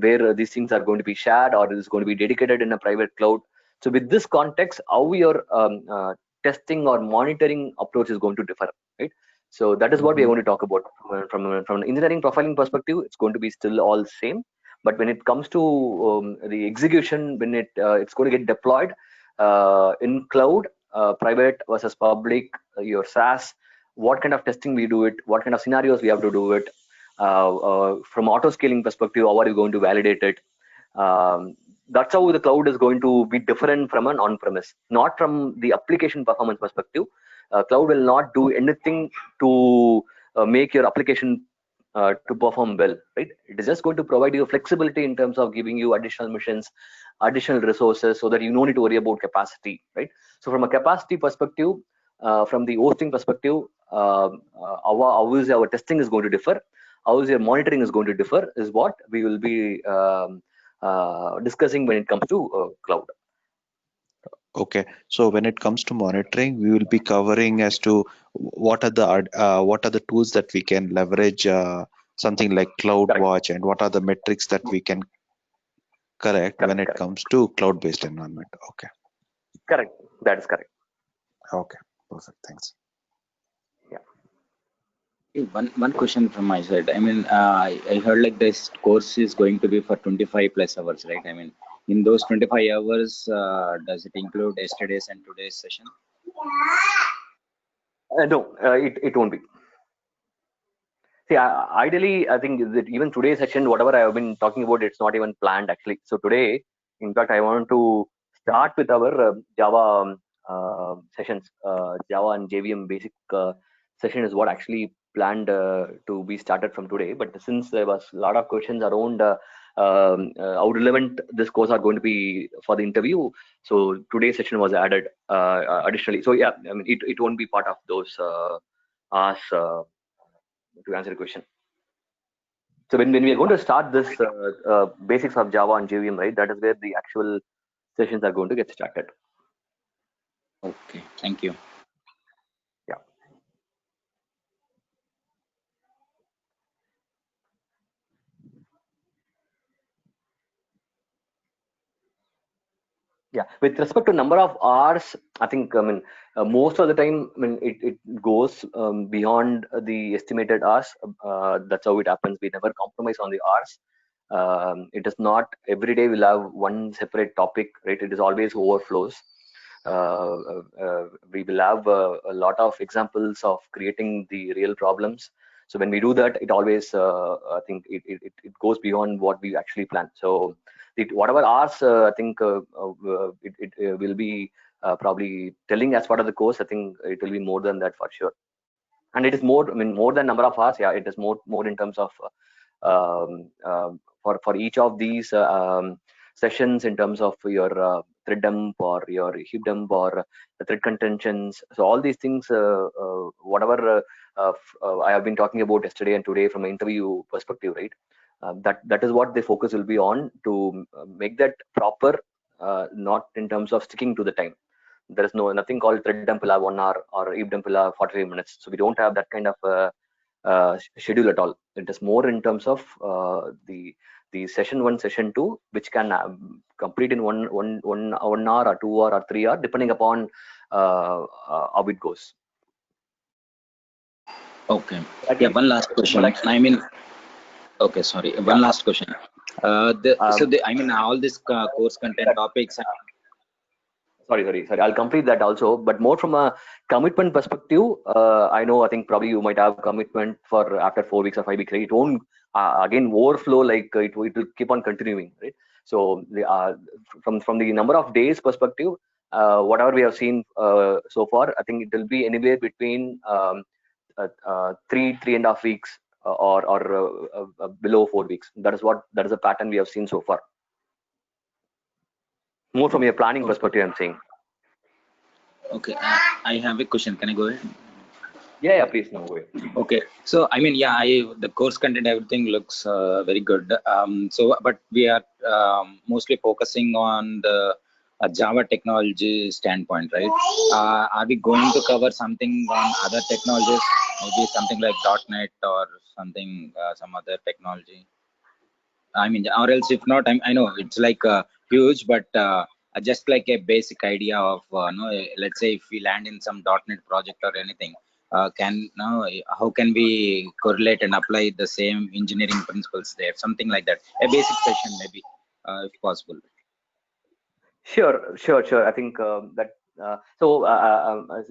where these things are going to be shared or is going to be dedicated in a private cloud. So with this context, how your testing or monitoring approach is going to differ, right? So that is what we are going to talk about. From an engineering profiling perspective, it's going to be still all same. But when it comes to the execution, when it's going to get deployed in cloud, private versus public, your SaaS, what kind of testing we do it, what kind of scenarios we have to do it, from auto scaling perspective, how are you going to validate it? That's how the cloud is going to be different from an on-premise, not from the application performance perspective. Cloud will not do anything to make your application to perform well, right? It is just going to provide you flexibility in terms of giving you additional missions, additional resources, so that you don't need to worry about capacity, right? So from a capacity perspective, from the hosting perspective, how is our testing is going to differ, how is your monitoring is going to differ, is what we will be discussing when it comes to cloud. Okay, so when it comes to monitoring, we will be covering as to what are the tools that we can leverage, something like CloudWatch, and what are the metrics that we can correct when it comes to cloud-based environment. Okay. Correct. That is correct. Okay. Perfect. Thanks. Yeah. One question from my side. I mean, I heard like this course is going to be for 25 plus hours, right? I mean, in those 25 hours, does it include yesterday's and today's session? No, it won't be. See, ideally, I think that even today's session, whatever I have been talking about, it's not even planned actually. So today, in fact, I want to start with our Java sessions. Java and JVM basic session is what actually planned to be started from today. But since there was a lot of questions around how relevant this course are going to be for the interview, so today's session was added additionally. So yeah, I mean, it won't be part of those hours. To answer the question. So when we are going to start this basics of Java and JVM, right, that is where the actual sessions are going to get started. Okay, thank you. Yeah. Yeah, with respect to number of hours, I think most of the time, it goes beyond the estimated hours. That's how it happens. We never compromise on the hours. It is not every day we'll have one separate topic, right? It is always overflows. We will have a lot of examples of creating the real problems. So when we do that, it always I think it goes beyond what we actually plan. So whatever hours I think it will be probably telling as part of the course. I think it will be more than that for sure. And it is more, more than number of hours. Yeah, it is more in terms of for each of these sessions, in terms of your thread dump or your heap dump or the thread contentions. So all these things, whatever I have been talking about yesterday and today from an interview perspective, right? That is what the focus will be on, to make that proper, not in terms of sticking to the time. There is nothing called thread dump will have 1 hour or heap dump will have 45 minutes. So we don't have that kind of schedule at all. It is more in terms of the session 1, session 2, which can complete in one hour or 2 hour or 3 hour, depending upon how it goes. Okay. Yeah, one last question. I mean, okay, sorry. One last question. I mean, all this course content topics. Sorry. I'll complete that also, but more from a commitment perspective. I think probably you might have commitment for after 4 weeks or 5 weeks. Right? It won't again overflow, like it will keep on continuing, right? So from the number of days perspective, whatever we have seen so far, I think it will be anywhere between 3 3.5 weeks, or below 4 weeks. That is a pattern we have seen so far. More from a planning Okay. perspective, I'm saying. Okay. I have a question. Can I go ahead? Yeah, please, no way. Okay, so I mean, yeah, the course content, everything looks very good. So, but we are mostly focusing on the Java technology standpoint, right? Are we going to cover something on other technologies, maybe something like .NET or something, some other technology? I mean, or else if not, I know it's like huge, but just like a basic idea of, no, let's say if we land in some .NET project or anything, can no, how can we correlate and apply the same engineering principles there? Something like that. A basic session maybe, if possible. Sure. I think that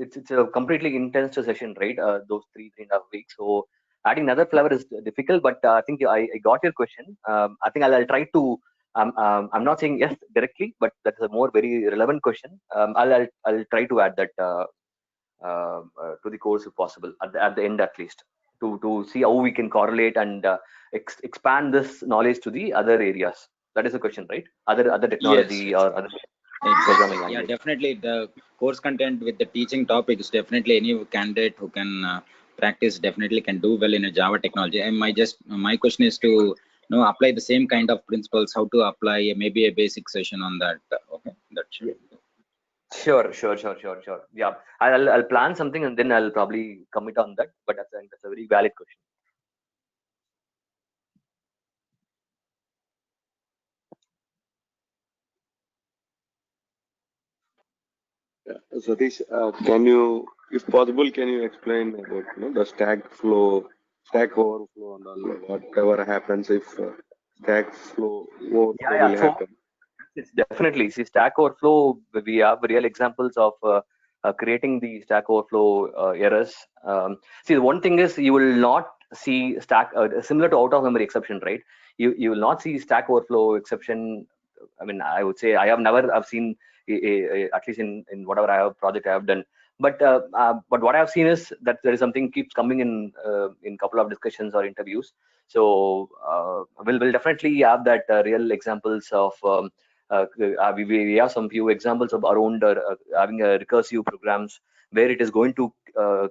it's a completely intense session, right? Those 3.5 weeks. So adding another flavor is difficult, but I think I got your question. I think I'll try to. I'm not saying yes directly, but that's a more very relevant question. I'll try to add that to the course if possible at the end at least, to see how we can correlate and expand this knowledge to the other areas. That is the question, right? Other Yes, technology or other exactly. programming Yeah, language. definitely. The course content with the teaching topics, definitely any candidate who can practice definitely can do well in a Java technology. And my question is to apply the same kind of principles, how to apply maybe a basic session on that. Okay, that should. Sure. Yeah, I'll plan something and then I'll probably commit on that. But that's a very valid question. Satish, if possible, can you explain about the Stack Overflow, and all, whatever happens if Stack Overflow Yeah. will So happen? it's definitely, see, Stack Overflow. We have real examples of creating the Stack Overflow errors. See, the one thing is you will not see stack similar to out of memory exception, right? You will not see Stack Overflow exception. I mean, I would say I've seen at least in whatever I have project I have done. But what I've seen is that there is something keeps coming in couple of discussions or interviews. So we'll definitely have that real examples of. We have some few examples of around having a recursive programs where it is going to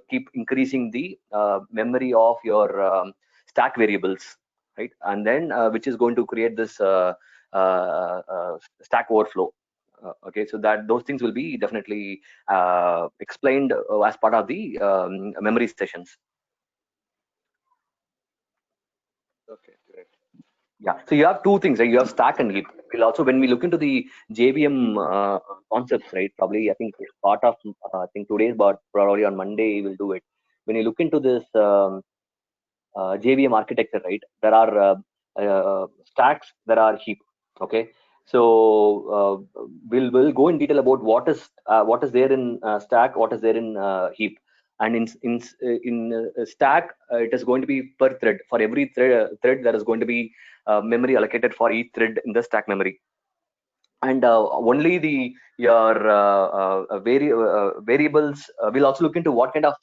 keep increasing the memory of your stack variables, right? And then which is going to create this stack overflow. Okay, so that those things will be definitely explained as part of the memory sessions. Okay, great. Yeah, so you have two things, right? You have stack and heap. We'll also, when we look into the JVM concepts, right? Probably, I think it's part of, I think today's, but probably on Monday we'll do it. When you look into this JVM architecture, right? There are stacks, there are heap. Okay, so we'll go in detail about what is there in stack, what is there in heap, and in stack it is going to be per thread. For every thread there is going to be memory allocated for each thread in the stack memory, and only the your variables. We'll also look into what kind of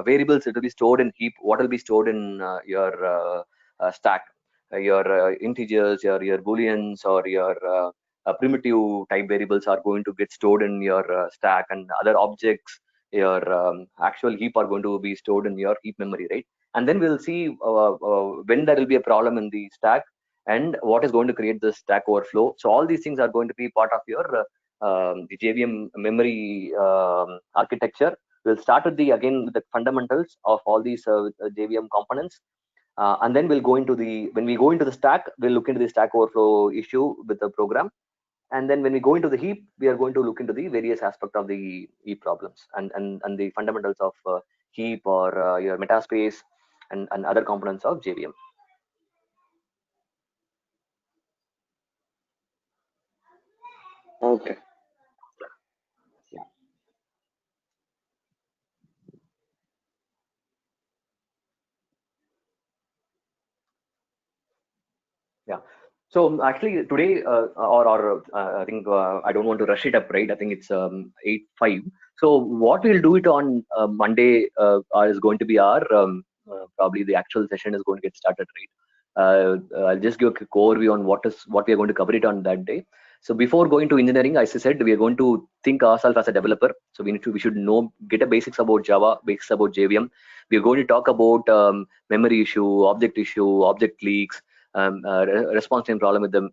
variables it will be stored in heap, what will be stored in your stack, your integers, your booleans, or your primitive type variables are going to get stored in your stack, and other objects, your actual heap, are going to be stored in your heap memory, right? And then we'll see when there will be a problem in the stack and what is going to create the stack overflow. So all these things are going to be part of your the JVM memory architecture. We'll start with with the fundamentals of all these JVM components, and then we'll go into when we go into the stack, we'll look into the stack overflow issue with the program, and then when we go into the heap, we are going to look into the various aspects of the heap problems, and the fundamentals of heap, or your metaspace, and other components of JVM. Okay. Yeah. So actually today, I think I don't want to rush it up, right? I think it's 8:05. So what we'll do it on Monday is going to be our probably the actual session is going to get started, right? I'll just give a quick overview on what we are going to cover it on that day. So before going to engineering, as I said, we are going to think ourselves as a developer. So we should know, get a basics about Java, basics about JVM. We are going to talk about memory issue, object leaks, response time problem with the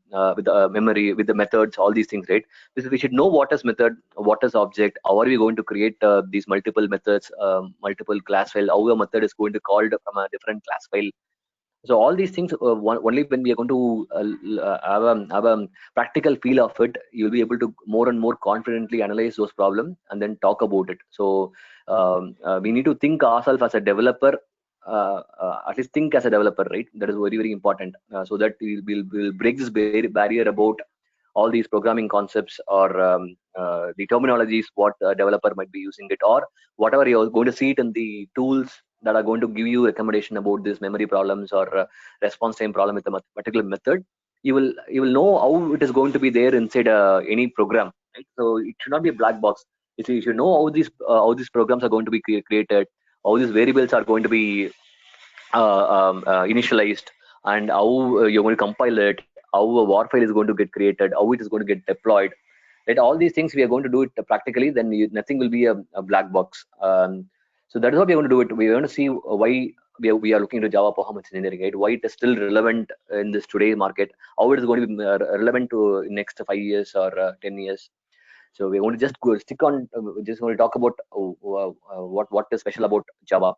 memory, with the methods, all these things, right? We should know what is method, what is object, how are we going to create these multiple methods, multiple class file, how a method is going to called from a different class file. So all these things, only when we are going to have a practical feel of it, you'll be able to more and more confidently analyze those problems and then talk about it. So we need to think ourselves as a developer, at least think as a developer, right? That is very, very important, so that we'll break this barrier about all these programming concepts or the terminologies what a developer might be using it, or whatever you're going to see it in the tools that are going to give you recommendation about this memory problems or response time problem with a particular method. You will know how it is going to be there inside any program, right? So it should not be a black box. You should know how these programs are going to be created, how these variables are going to be initialized, and how you're going to compile it, how a war file is going to get created, how it is going to get deployed, right? All these things we are going to do it practically, then nothing will be a black box. So that is how we are going to do it. We are going to see why we are looking into Java performance engineering, right? Why it is still relevant in this today's market, how it is going to be relevant to next 5 years or 10 years. So we're going to just stick on, just going to talk about what is special about Java,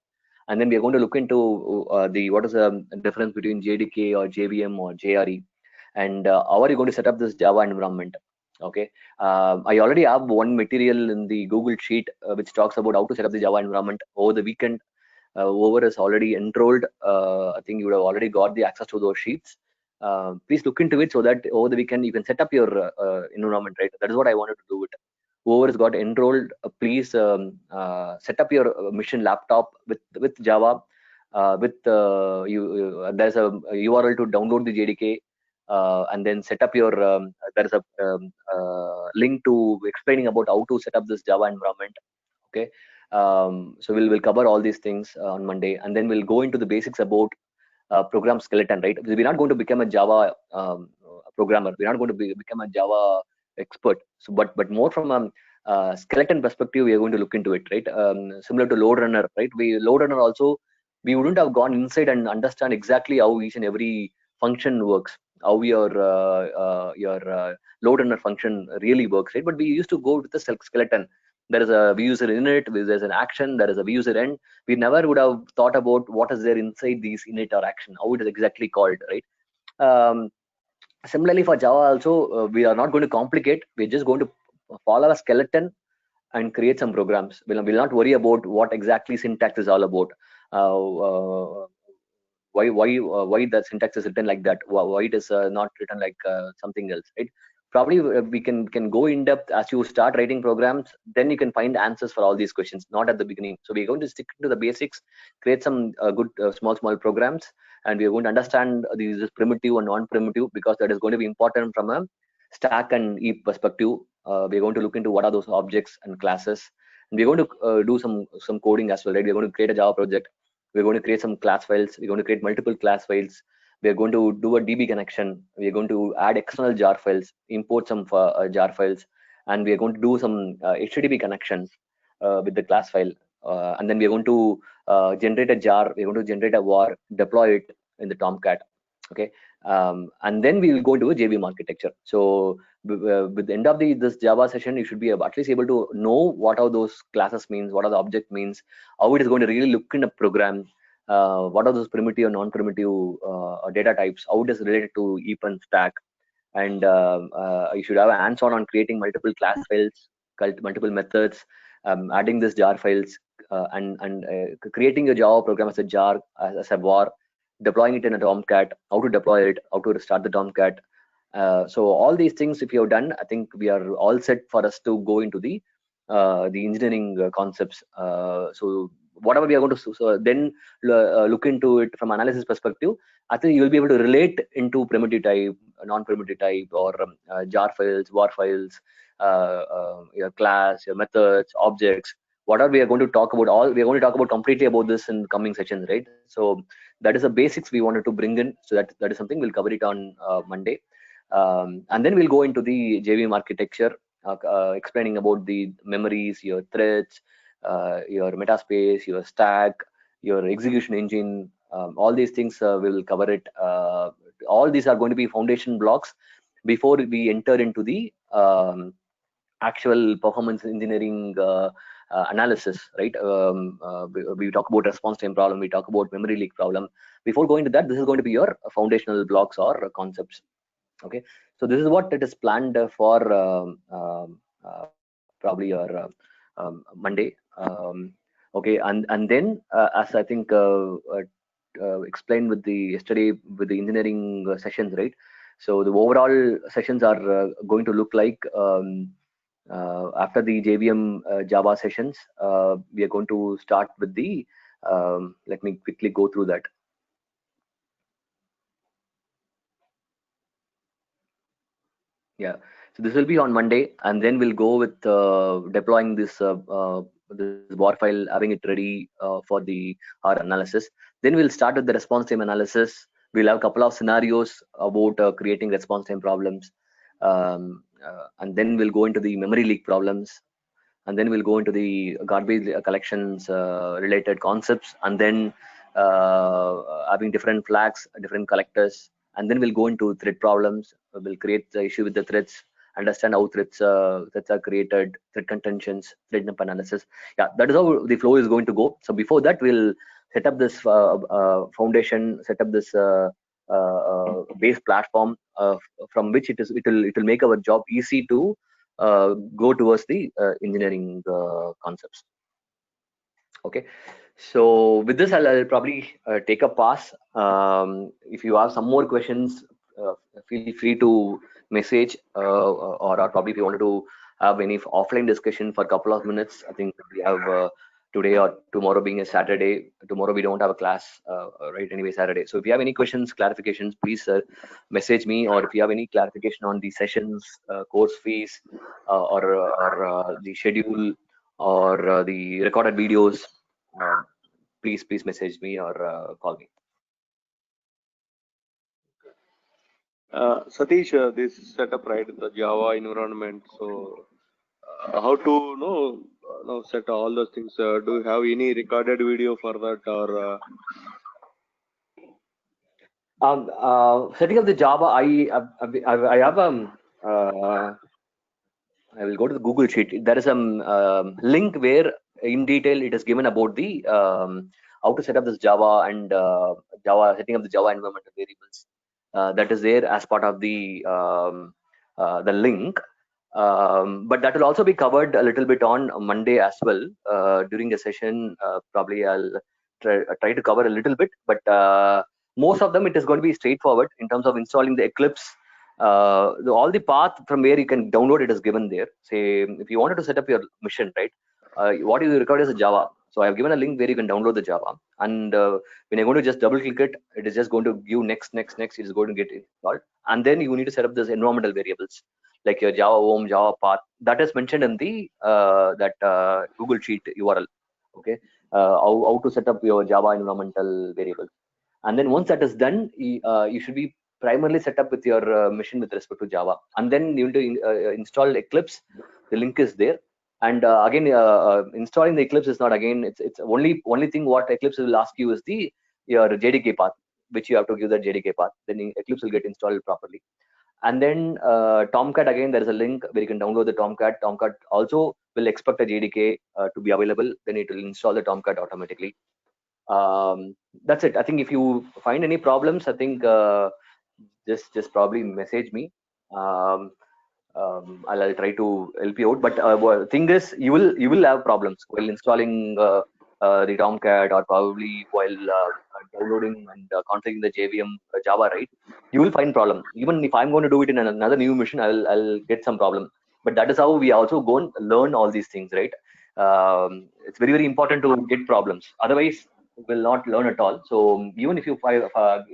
and then we are going to look into the what is the difference between JDK or JVM or JRE, and how are you going to set up this Java environment? Okay, I already have one material in the Google Sheet which talks about how to set up the Java environment. Over the weekend, whoever is already enrolled, I think you would have already got the access to those sheets. Please look into it so that over the weekend you can set up your environment, right? That is what I wanted to do it. Whoever has got enrolled, please set up your mission laptop with Java. There's a URL to download the JDK, and then set up your. There is a link to explaining about how to set up this Java environment. Okay, so we'll cover all these things on Monday, and then we'll go into the basics about program skeleton, right? We're not going to become a Java programmer. We're not going to become a Java expert. So, but more from a skeleton perspective, we are going to look into it, right? Similar to load runner, right? Load runner also, we wouldn't have gone inside and understand exactly how each and every function works, how your load runner function really works, right? But we used to go with the skeleton. There is a user init, there's an action, there is a user end. We never would have thought about what is there inside these init or action, how it is exactly called, right? Similarly for Java also, we are not going to complicate. We're just going to follow a skeleton and create some programs. We'll not worry about what exactly syntax is all about. Why the syntax is written like that? Why it is not written like something else, right? Probably we can go in depth as you start writing programs. Then you can find answers for all these questions, not at the beginning. So we're going to stick to the basics, create some good small programs, and we're going to understand these primitive and non-primitive, because that is going to be important from a stack and heap perspective. We're going to look into what are those objects and classes, and we're going to do some coding as well, right? We're going to create a Java project. We're going to create some class files. We're going to create multiple class files. We're going to do a DB connection. We're going to add external jar files, import some jar files, and we're going to do some HTTP connections with the class file. And then we're going to generate a jar. We're going to generate a var, deploy it in the Tomcat. Okay, and then we will go into a JVM architecture. So with the end of this Java session, you should be at least able to know what are those classes means, what are the object means, how it is going to really look in a program, what are those primitive and non-primitive data types, how it is related to heap and stack, and you should have a hands-on on creating multiple class files, multiple methods, adding this jar files, and creating your Java program as a jar, as a var, deploying it in a Tomcat, how to deploy it, how to restart the Tomcat. So all these things, if you have done, I think we are all set for us to go into the engineering concepts. So whatever we are going to then look into it from analysis perspective, I think you will be able to relate into primitive type, non-primitive type, or jar files, war files, your class, your methods, objects. What are we are going to talk about? All we are going to talk about completely about this in coming sessions, right? So that is the basics we wanted to bring in. So that is something we'll cover it on Monday, and then we'll go into the JVM architecture, explaining about the memories, your threads, your metaspace, your stack, your execution engine. All these things we will cover it. All these are going to be foundation blocks before we enter into the actual performance engineering analysis, right? We talk about response time problem, we talk about memory leak problem. Before going to that, this is going to be your foundational blocks or concepts. Okay, so this is what it is planned for probably your Monday. Okay, and then as I think explained with the yesterday with the engineering sessions, right? So the overall sessions are going to look like after the JVM Java sessions, we are going to start with the let me quickly go through that. Yeah, so this will be on Monday, and then we'll go with deploying this war file, having it ready for the our analysis. Then we'll start with the response time analysis. We'll have a couple of scenarios about creating response time problems, and then we'll go into the memory leak problems, and then we'll go into the garbage collections related concepts, and then having different flags, different collectors, and then we'll go into thread problems. We'll create the issue with the threads, understand how threads are created, thread contentions, thread dump analysis. Yeah, that is how the flow is going to go. So before that, we'll set up this foundation, set up this base platform from which it will make our job easy to go towards the engineering concepts. Okay, so with this, I'll probably take a pass. If you have some more questions, feel free to message, or probably if you wanted to have any offline discussion for a couple of minutes. I think we have today or tomorrow being a Saturday. Tomorrow we don't have a class, right? Anyway, Saturday. So if you have any questions, clarifications, please message me, or if you have any clarification on the sessions, course fees, or the schedule, or the recorded videos, please message me or call me. Satish, this setup, right, the Java environment. So, how to set all those things? Do you have any recorded video for that, or? Setting up the Java, I have I will go to the Google Sheet. There is some link where in detail it is given about the how to set up this Java and Java, setting up the Java environmental variables. That is there as part of the link. But that will also be covered a little bit on Monday as well during the session. Probably I'll try to cover a little bit, but most of them it is going to be straightforward in terms of installing the Eclipse. All the path from where you can download it is given there. Say if you wanted to set up your mission, right? What you record is a Java. So I have given a link where you can download the Java, and when you're going to just double click it, it is just going to give next. It is going to get installed, and then you need to set up this environmental variables like your Java home, Java path. That is mentioned in the Google Sheet URL. Okay, how to set up your Java environmental variables, and then once that is done, you should be primarily set up with your machine with respect to Java, and then you need to install Eclipse. The link is there, and again, installing the Eclipse is not again. It's only thing what Eclipse will ask you is your JDK path, which you have to give that JDK path. Then Eclipse will get installed properly. And then Tomcat, again, there is a link where you can download the Tomcat. Tomcat also will expect a JDK to be available. Then it will install the Tomcat automatically. That's it. I think if you find any problems, I think just probably message me. I'll try to help you out. But thing is, you will have problems while installing the Tomcat, or probably while downloading and configuring the JVM Java, right? You will find problem. Even if I'm going to do it in another new machine, I'll get some problem. But that is how we also go and learn all these things, right? It's very important to get problems. Otherwise, will not learn at all. So even if you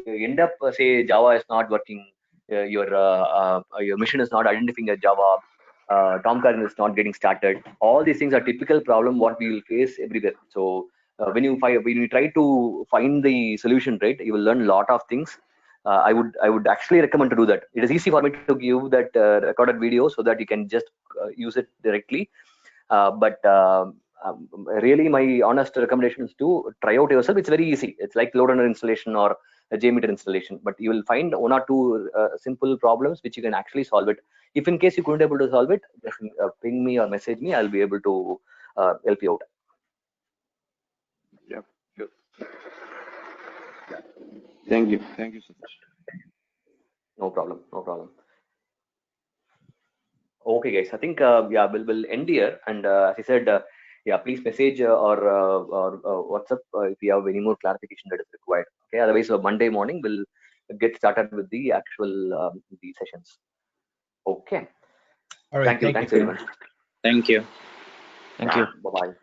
end up say Java is not working, your mission is not identifying a Java, Tom Curran is not getting started. All these things are typical problem what we will face everywhere. So when you try to find the solution, right, you will learn a lot of things. I would actually recommend to do that. It is easy for me to give that recorded video so that you can just use it directly. But really, my honest recommendation is to try out yourself. It's very easy. It's like load runner installation or a JMeter installation, but you will find one or two simple problems which you can actually solve it. If in case you couldn't able to solve it, just ping me or message me. I'll be able to help you out. Yeah, sure. Thank you so much. No problem. No problem. Okay, guys. I think yeah, we'll end here. And as I said, yeah, please message or WhatsApp if you have any more clarification that is required. Okay. Otherwise, Monday morning we'll get started with the actual the sessions. Okay. All right. Thank you. Thanks, everyone. Thank you. Thank you. Bye bye.